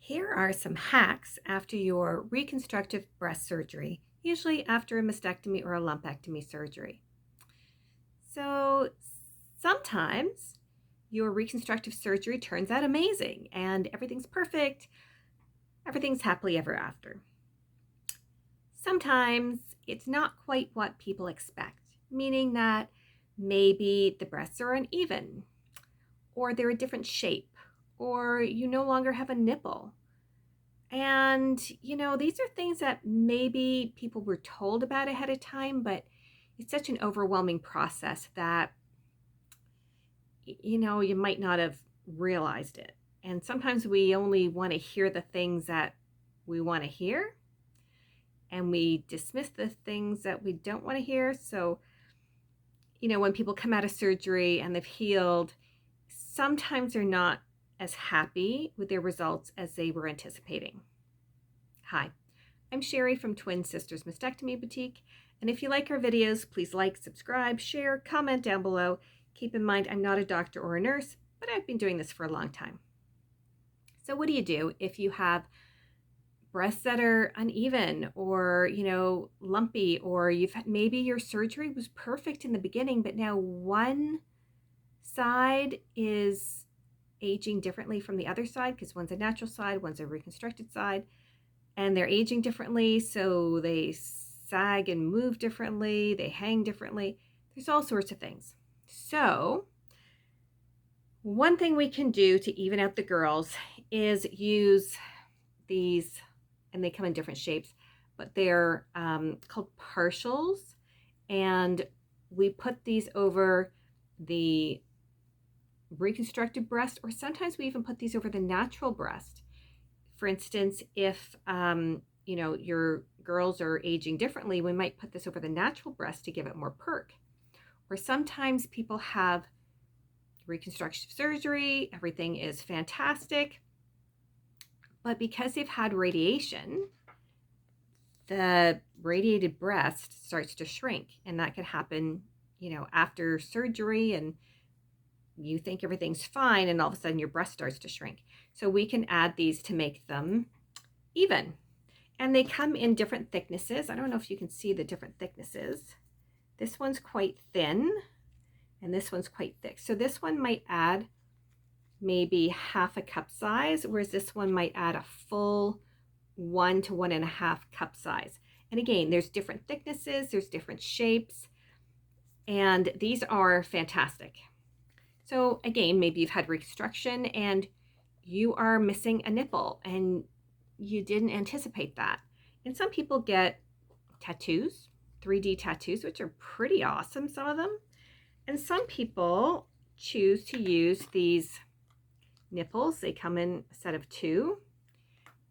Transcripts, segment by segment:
Here are some hacks after your reconstructive breast surgery, usually after a mastectomy or a lumpectomy surgery. So sometimes your reconstructive surgery turns out amazing and everything's perfect, everything's happily ever after. Sometimes it's not quite what people expect, meaning that maybe the breasts are uneven, or they're a different shape, or you no longer have a nipple. And, these are things that maybe people were told about ahead of time, but it's such an overwhelming process that, you might not have realized it. And sometimes we only want to hear the things that we want to hear, and we dismiss the things that we don't want to hear. So, when people come out of surgery and they've healed, sometimes they're not as happy with their results as they were anticipating. Hi, I'm Sherry from Twin Sisters Mastectomy Boutique, and if you like our videos, please like, subscribe, share, comment down below. Keep in mind, I'm not a doctor or a nurse, but I've been doing this for a long time. So what do you do if you have breasts that are uneven or, lumpy, or maybe your surgery was perfect in the beginning, but now one side is aging differently from the other side because one's a natural side, one's a reconstructed side, and they're aging differently, so they sag and move differently, they hang differently. There's all sorts of things. So one thing we can do to even out the girls is use these, and they come in different shapes, but they're called partials, and we put these over the reconstructed breast, or sometimes we even put these over the natural breast. For instance, if your girls are aging differently, we might put this over the natural breast to give it more perk. Or sometimes people have reconstructive surgery, everything is fantastic, but because they've had radiation, the radiated breast starts to shrink, and that could happen, after surgery, and you think everything's fine, and all of a sudden your breast starts to shrink. So we can add these to make them even. And they come in different thicknesses. I don't know if you can see the different thicknesses. This one's quite thin, and this one's quite thick. So this one might add maybe half a cup size, whereas this one might add a full 1 to 1.5 cup size. And again, there's different thicknesses, there's different shapes, and these are fantastic. So again, maybe you've had reconstruction and you are missing a nipple and you didn't anticipate that. And some people get tattoos, 3D tattoos, which are pretty awesome, some of them. And some people choose to use these nipples. They come in a set of 2,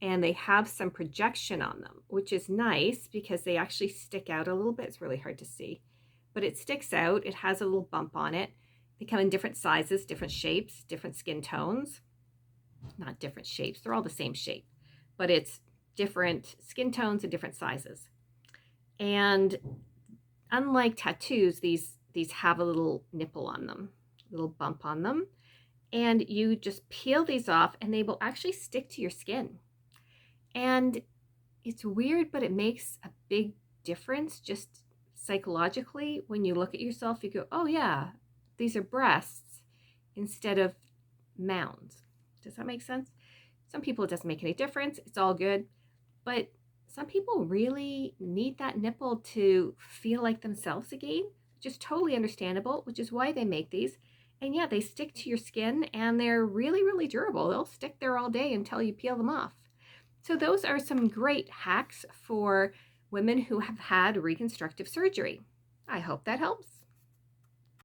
and they have some projection on them, which is nice because they actually stick out a little bit. It's really hard to see, but it sticks out. It has a little bump on it. They come in different sizes, different shapes, different skin tones. Not different shapes, they're all the same shape, but it's different skin tones and different sizes. And unlike tattoos, these have a little nipple on them, a little bump on them, and you just peel these off and they will actually stick to your skin. And it's weird, but it makes a big difference just psychologically. When you look at yourself, you go, oh yeah, these are breasts instead of mounds. Does that make sense? Some people it doesn't make any difference. It's all good. But some people really need that nipple to feel like themselves again, which is totally understandable, which is why they make these. And yeah, they stick to your skin and they're really, really durable. They'll stick there all day until you peel them off. So those are some great hacks for women who have had reconstructive surgery. I hope that helps.